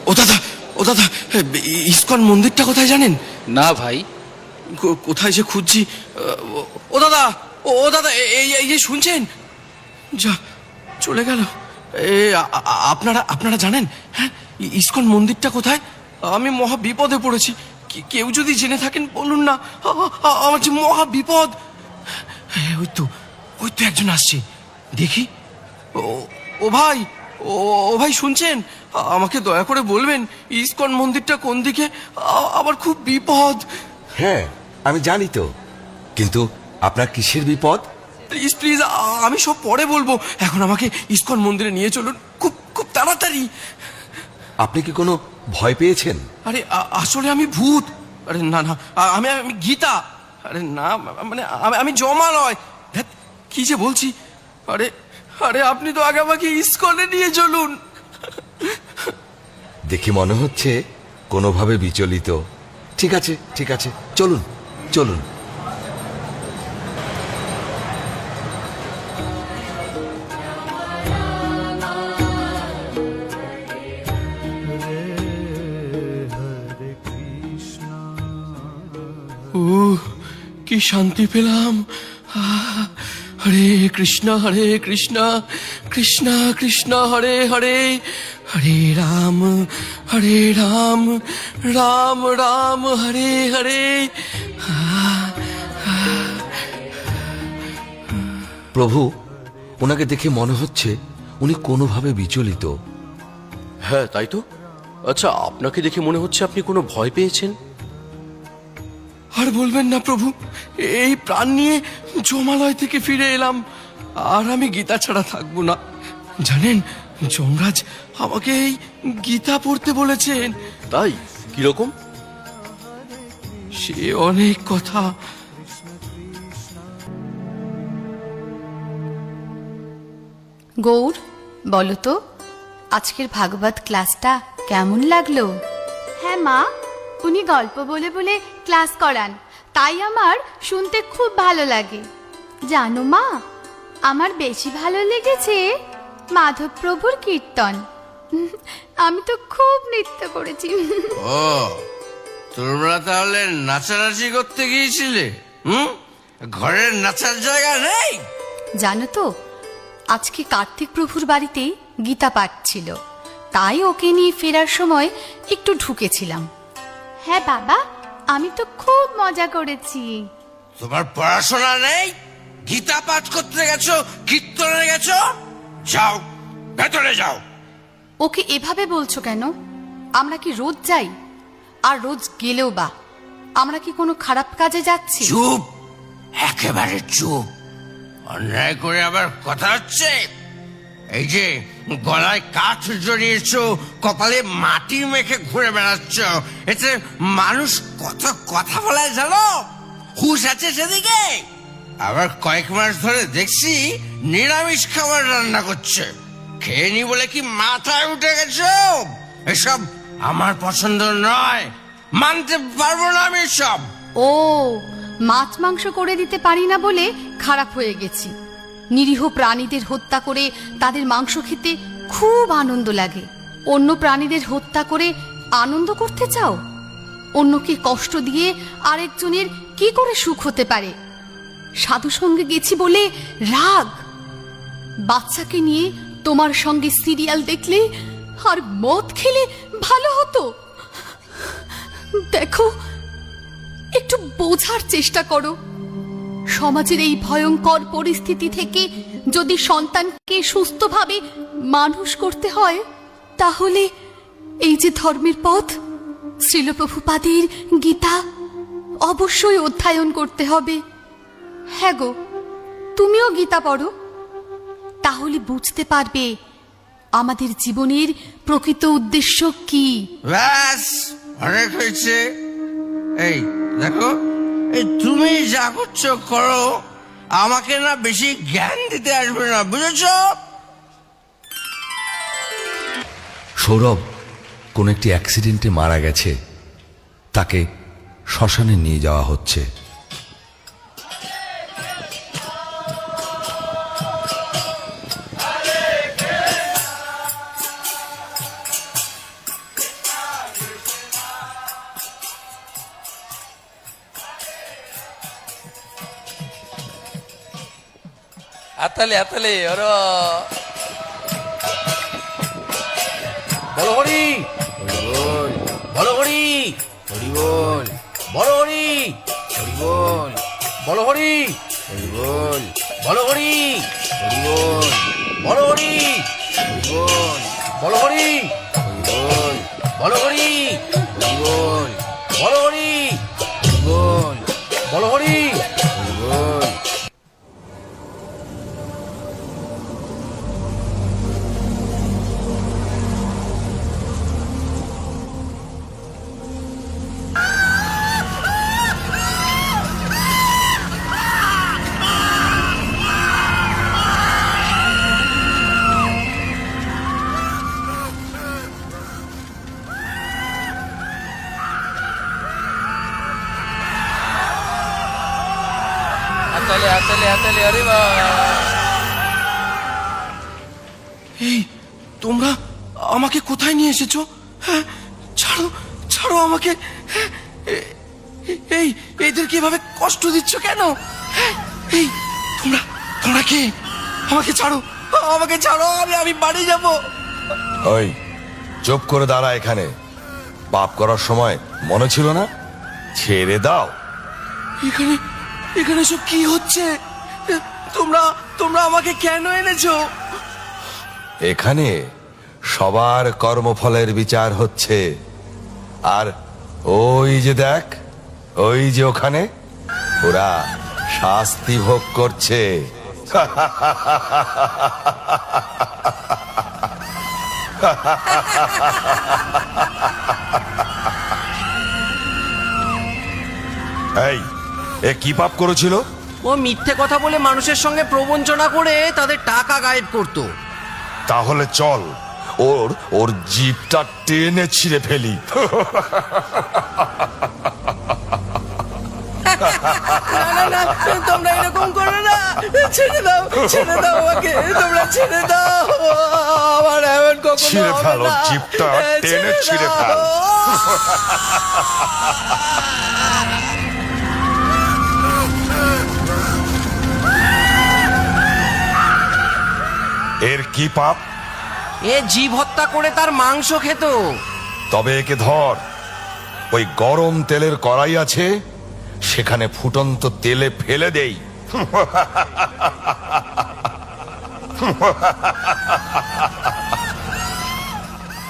ও দাদা, ও দাদা, ইসকন মন্দিরটা কোথায় জানেন? না ভাই। কোথায় যে খুঁজছি। ও দাদা, ও দাদা, এই যে শুনছেন? যা চলে গেল। আপনারা জানেন হ্যাঁ ইসকন মন্দিরটা কোথায়? আমি মহা বিপদে পড়েছি। কেউ যদি জেনে থাকেন বলুন না, আমার যে মহা বিপদ। ওই তো একজন আসছে, দেখি। ও ভাই, ও ভাই শুনছেন? আমাকে দয়া করে বলবেন ইসকন মন্দিরটা কোন দিকে? আমার খুব বিপদ। হ্যাঁ আমি জানি তো, কিন্তু আপনার কিসের বিপদ? প্লিজ প্লিজ, আমি সব পরে বলবো, এখন আমাকে ইসকন মন্দিরে নিয়ে চলুন, খুব খুব তাড়াতাড়ি। আপনি কি কোনো ভয় পেয়েছেন? আরে আসলে আমি ভূত। আরে না না, আমি গীতা। আরে না, মানে আমি জমালয়। ধ্যাৎ, কি যে বলছি। আরে আরে আপনি তো আগে আমাকে ইসকনে নিয়ে চলুন। দেখি মনে হচ্ছে কোনোভাবে বিচলিত। ঠিক আছে ঠিক আছে, চলুন চলুন। কি শান্তি পেলাম। হরে কৃষ্ণ কৃষ্ণ কৃষ্ণ হরে হরে, হরে রাম রাম রাম হরে হরে। প্রভু, ওনাকে দেখে মনে হচ্ছে উনি কোনোভাবে বিচলিত। হ্যাঁ তাই তো। আচ্ছা, আপনাকে দেখে মনে হচ্ছে আপনি কোনো ভয় পেয়েছেন। আর বলবেন না প্রভু, এই প্রাণ নিয়ে জমালয় থেকে ফিরে এলাম, আর আমি গীতা ছাড়া থাকবো না। জানেন, যমরাজ আমাকে এই গীতা পড়তে বলেছেন। তাই? কিরকম? সে অনেক কথা। গৌর, বলো তো আজকের ভাগবত ক্লাসটা কেমন লাগলো? হ্যাঁ মা, উনি গল্প বলে বলে ক্লাস করান, তাই আমার শুনতে খুব ভালো লাগে। জানো মা, আমার বেশি ভালো লেগেছে মাধব প্রভুর কীর্তন। আমি তো খুব নৃত্য করেছি। ও, তোমরা তাহলে নাচানাচি করতে গিয়েছিলে? ঘরের নাচার জায়গা নেই? জানো তো, আজকে কার্তিক প্রভুর বাড়িতে গীতা পাঠ ছিল, তাই ওকে নিয়ে ফেরার সময় একটু ঢুকেছিলাম। হ্যাঁ বাবা, আমি তো খুব মজা করেছি। তোমার পড়াশোনা নেই? গীতা পাঠ করতে গেছো, কীর্তনে গেছো? যাও, ভেতরে যাও। ওকে এভাবে বলছো কেন? আমরা কি রোজ যাই? আর রোজ গেলেও বা আমরা কি কোনো খারাপ কাজে যাচ্ছি? চুপ, একেবারে চুপ। অন্যায় করে আবার কথা হচ্ছে। এই যে গলায় কাঠ জড়িয়েছো, কপালে মাটি মেখে ঘুরে বেড়াচ্ছ, এতে মানুষ কত কথা বলায় জানো? হুঁশ আছে সেদিকে? আবার কয়েক মাস ধরে দেখছি নিরামিষ খাবার রান্না করছে। খেয়ে নি বলে কি মাথায় উঠে গেছো? এসব আমার পছন্দ নয়, মানতে পারবো না আমি সব। ও, মাছ মাংস করে দিতে পারি না বলে খারাপ হয়ে গেছি। নিরীহ প্রাণীদের হত্যা করে তাদের মাংস খেতে খুব আনন্দ লাগে। অন্য প্রাণীদের হত্যা করে আনন্দ করতে চাও? অন্যকে কষ্ট দিয়ে আরেকজনের কি করে সুখ হতে পারে? সাধু সঙ্গে গেছি বলে রাগ? বাচ্চাকে নিয়ে তোমার সঙ্গে সিরিয়াল দেখলে আর মদ খেলে ভালো হতো? দেখো, একটু বোঝার চেষ্টা করো। সমাজের এই ভয়ঙ্কর পরিস্থিতি থেকে যদি সন্তানকে সুস্থভাবে মানুষ করতে হয়, তাহলে এই যে ধর্মের পথ, শ্রীল প্রভুপাদের গীতা অবশ্যই অধ্যয়ন করতে হবে। হ্যাঁ গো, তুমিও গীতা পড়ো, তাহলে বুঝতে পারবে আমাদের জীবনের প্রকৃত উদ্দেশ্য কি। ব্যাস, অনেক হয়েছে। এই দেখো, এই তুমি যা করছো করো, আমাকে না বেশি জ্ঞান দিতে আসবে না, বুঝেছো? সৌরভ কোন একটি অ্যাক্সিডেন্টে মারা গেছে, তাকে শ্মশানে নিয়ে যাওয়া হচ্ছে। হাততালি হাততালি ওরে বলো হরি বল, বলো হরি হরি বল, বলো হরি হরি বল, বলো হরি হরি বল, বলো হরি হরি বল, বলো হরি হরি বল, বলো হরি হরি বল, বলো হরি হরি বল, বলো হরি হরি বল, বলো হরি হরি বল। হাততালি হাততালি হাততালি আরে বাহ। এই তোমরা আমাকে কোথায় নিয়ে এসেছো? হ্যাঁ, ছাড়ো ছাড়ো আমাকে। হ্যাঁ, এই এদেরকে এভাবে কষ্ট দিচ্ছ কেন? হ্যাঁ, এই তোমরা তোমরা কে? আমাকে ছাড়ো, আমাকে ছাড়ো, আমি বাড়ি যাব। ওই চুপ করে দাঁড়া এখানে। পাপ করার সময় মনে ছিল না? ছেড়ে দাও। এখানে এখানে সব কি হচ্ছে? তোমরা তোমরা আমাকে কেন এনেছো? এখানে সবার কর্মফলের বিচার হচ্ছে। আর ওই যে দেখ, ওই যে ওখানে ওরা শাস্তি ভোগ করছে। এই এ কি পাপ করেছিল? ও মিথ্যে কথা বলে মানুষের সঙ্গে প্রবঞ্চনা করে তাদের টাকা গায়েব করত। তাহলে চল ওর ওর জিভটা টেনে ছিঁড়ে ফেলি। না না তোমরা এরকম করো না, ছেড়ে দাও আমাকে, তোমরা ছেড়ে দাও, আমার এমন কখনো ছিঁড়ে হবে ফেল, ওর না। জিভটা টেনে ছিঁড়ে দাও। ফেল। এর কি পাপ? এ জীব হত্যা করে তার মাংস খেত। তবে একে ধর, ওই গরম তেলের কড়াই আছে, সেখানে ফুটন্ত তেলে ফেলে দেই।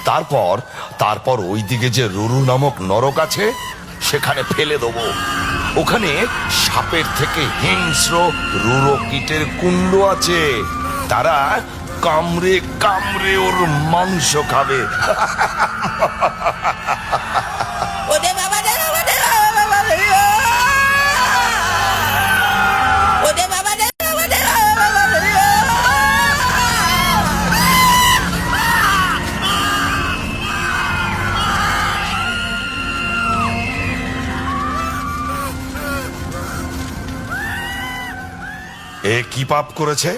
তারপর তারপর ওইদিকে যে রুরু নামক নরক আছে, সেখানে ফেলে দেবো। ওখানে সাপের থেকে হিংস্র রুরো কীটের কুণ্ড আছে, তারা কামড়ে কামড়ে ওর মাংস খাবে। এ কি পাপ করেছে?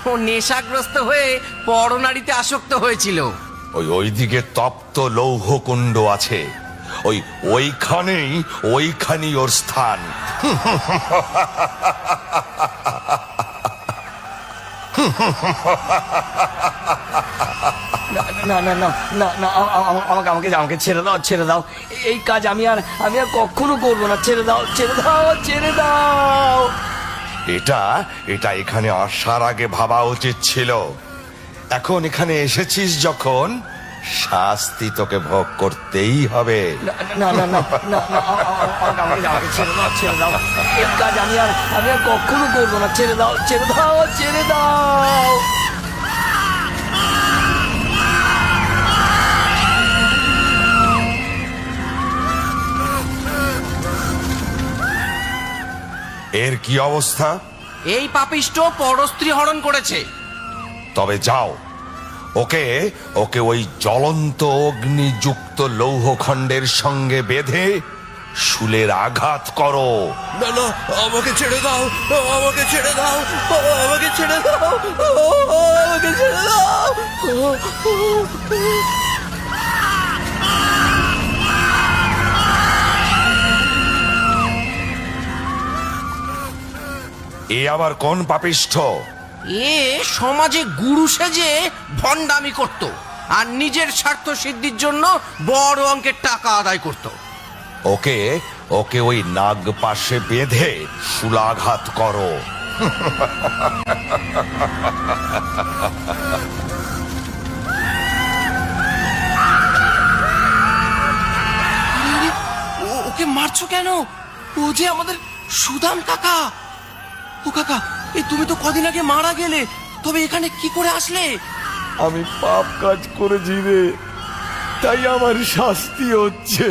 ও নেশাগ্রস্ত হয়ে পরনারীতে আসক্ত হয়েছিল। ওইদিকে তপ্ত লৌহ কুণ্ড আছে, ওইখানেই ওর স্থান। না না না না না আমাকে আমাকে আমাকে ছেড়ে দাও, ছেড়ে দাও। এই কাজ আমি আর কখনো করবো না। ছেড়ে দাও, ছেড়ে দাও, ছেড়ে দাও। এটা এখানে আসার আগে ভাবা উচিত ছিল। এখন এখানে এসেছিস যখন, শাস্তি তোকে ভোগ করতেই হবে। না না না না না আমাকে ছেড়ে দাও, ছেড়ে দাও। এই কাজ আমি আর কখনো করবো না। ছেড়ে দাও, ছেড়ে দাও, ছেড়ে দাও। এর কি অবস্থা? এই পাপিষ্ট পরস্ত্রী হরণ করেছে। তবে যাও, ওকে ওই জ্বলন্ত অগ্নিযুক্ত লৌহখণ্ডের সঙ্গে বেঁধে শুলের আঘাত করো। না না, আমাকে ছেড়ে দাও, আমাকে ছেড়ে দাও, আমাকে ছেড়ে দাও, আমাকে ছেড়ে দাও। এ আবার কোন পাপিষ্ঠ? এ সমাজে গুরু সেজে ভণ্ডামি করত আর নিজের স্বার্থ সিদ্ধির জন্য বড় অঙ্কের টাকা আদায় করত। ওকে ওকে ওই নাগ পাশে বেঁধে শুলাঘাত করো। ওকে মারছো কেন? ও যে আমাদের সুদাম কাকা। ও কাকা, এই তুমি তো কদিন আগে মারা গেলে, তবে এখানে কি করে আসলে? আমি পাপ কাজ করেছি রে, তাই আমার শাস্তি হচ্ছে।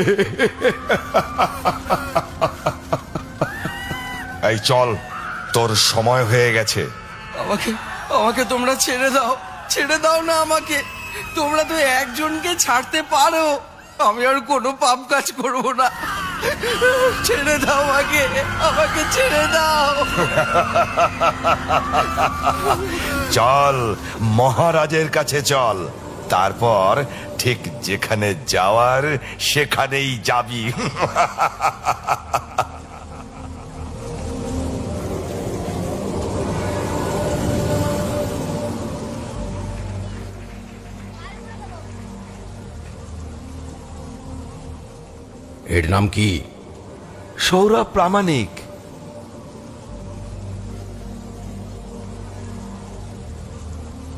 এই চল, তোর সময় হয়ে গেছে। আমাকে আমাকে তোমরা ছেড়ে দাও না আমাকে। তোমরা তো একজনকে ছাড়তে পারো, আমি আর কোনো পাপ কাজ করব না। ছেড়ে দাও আমাকে ছেড়ে দাও। চল মহারাজের কাছে চল, তারপর ঠিক যেখানে যাওয়ার সেখানেই যাবি। এর নাম কি? সৌরভ প্রামাণিক।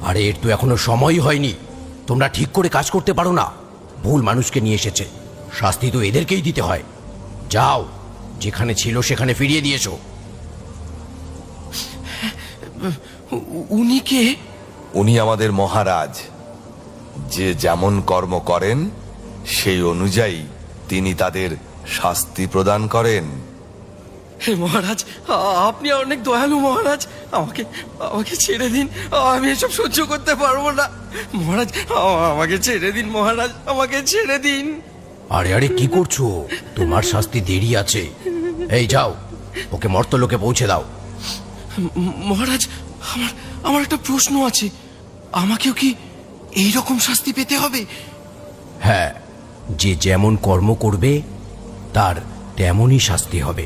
আরে এর তো এখনো সময়ই হয়নি। তোমরা ঠিক করে কাজ করতে পারো না। ভুল মানুষকে নিয়ে এসেছে, শাস্তি তো এদেরকেই দিতে হয়। যাও, যেখানে ছিল সেখানে ফিরিয়ে দিয়েছো। উনি কে? উনি আমাদের মহারাজ। যে যেমন কর্ম করেন সেই অনুযায়ী তিনি তাদের শাস্তি প্রদান করেন। হে মহারাজ, আপনি অনেক দয়ালু মহারাজ। আমাকে ছেড়ে দিন, আমি এসব সহ্য করতে পারবো না মহারাজ। আমাকে ছেড়ে দিন মহারাজ, আমাকে ছেড়ে দিন। আরে আরে কি করছো? তোমার শাস্তি দেরি আছে। এই যাও, ওকে মর্তলোকে পৌঁছে দাও। মহারাজ, আমার একটা প্রশ্ন আছে। আমাকেও কি এইরকম শাস্তি পেতে হবে? হ্যাঁ, যে যেমন কর্ম করবে তার তেমনই শাস্তি হবে।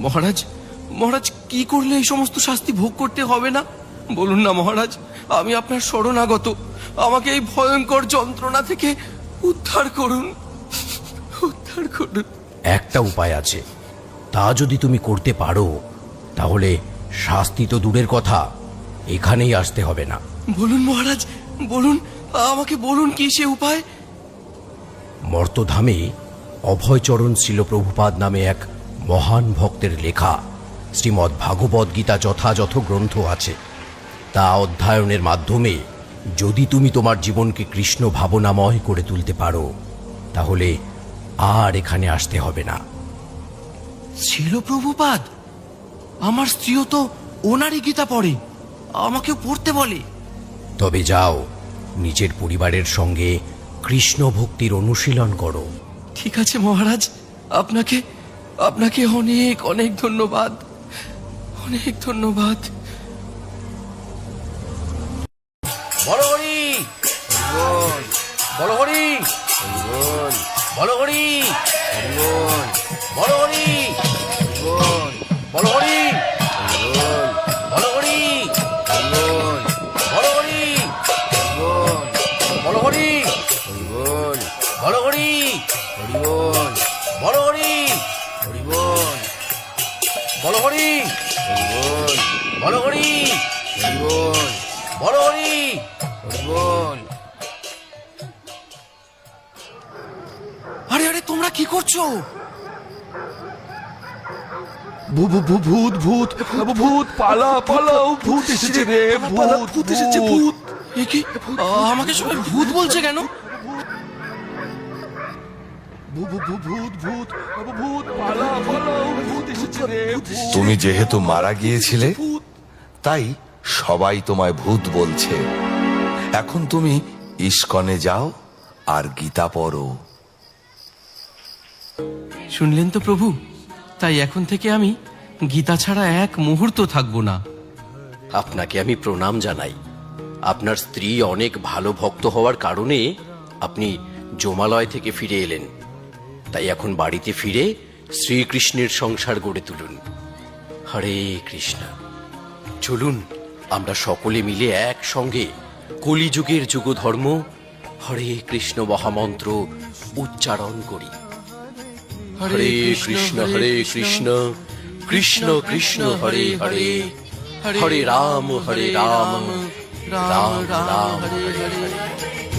মহারাজ কি করলে এই সমস্ত শাস্তি ভোগ করতে হবে না? বলুন না মহারাজ, আমি আপনার শরণাগত। আমাকে এই ভয়ঙ্কর যন্ত্রণা থেকে উদ্ধার করুন। একটা উপায় আছে, তা যদি তুমি করতে পারো তাহলে শাস্তি তো দূরের কথা, এখানেই আসতে হবে না। বলুন মহারাজ, বলুন, আমাকে বলুন কি সে উপায়। মর্তধামে অভয়চরণ ছিল প্রভুপাদ নামে এক মহান ভক্তের লেখা শ্রীমদ্ ভাগবত গীতা যথাযথ গ্রন্থ আছে। তা অধ্যয়নের মাধ্যমে যদি তুমি তোমার জীবনকে কৃষ্ণ ভাবনাময় করে তুলতে পারো তাহলে আর এখানে আসতে হবে না। ছিল প্রভুপাদ? আমার স্ত্রীও তো ওনারই গীতা পড়ে, আমাকেও পড়তে বলে। তবে যাও, নিজের পরিবারের সঙ্গে কৃষ্ণ ভক্তির অনুশীলন করো। ঠিক আছে মহারাজ, আপনাকে অনেক অনেক ধন্যবাদ, অনেক ধন্যবাদ। বলো হরি বল, বলো হরি বল, বলো হরি বল, বলো হরি বল, বলো হরি বল, বলো হরি বল, বলো হরি বল, বলো হরি বল, বলো হরি বল, বলো হরি বল, বলো হরি বল, বলো হরি বল, বলো হরি বল। আরে আরে তোমরা কি করছো? ভূত ভূত ভূত, পালাও, ভূত এসেছে রে, ভূত এসেছে, ভূত। এ কি? আমাকে সবাই ভূত বলছে কেন? ভূত পালাও, ভূত এসেছে রে। তুমি যেহেতু মারা গিয়েছিলে তাই সবাই তোমায় ভূত বলছে। এখন তুমি ইস্কনে যাও আর গীতা পড়ো। শুনলেন তো প্রভু, তাই এখন থেকে আমি গীতা ছাড়া এক মুহূর্ত থাকবো না। আপনাকে আমি প্রণাম জানাই। আপনার স্ত্রী অনেক ভালো ভক্ত হওয়ার কারণে আপনি জমালয় থেকে ফিরে এলেন। তাই এখন বাড়িতে ফিরে শ্রীকৃষ্ণের সংসার গড়ে তুলুন। হরে কৃষ্ণ। চলুন আমরা সকলে মিলে একসঙ্গে কলিযুগের যুগধর্ম হরে কৃষ্ণ মহামন্ত্র উচ্চারণ করি। হরে কৃষ্ণ কৃষ্ণ কৃষ্ণ হরে হরে, হরে রাম রাম রাম হরে হরে।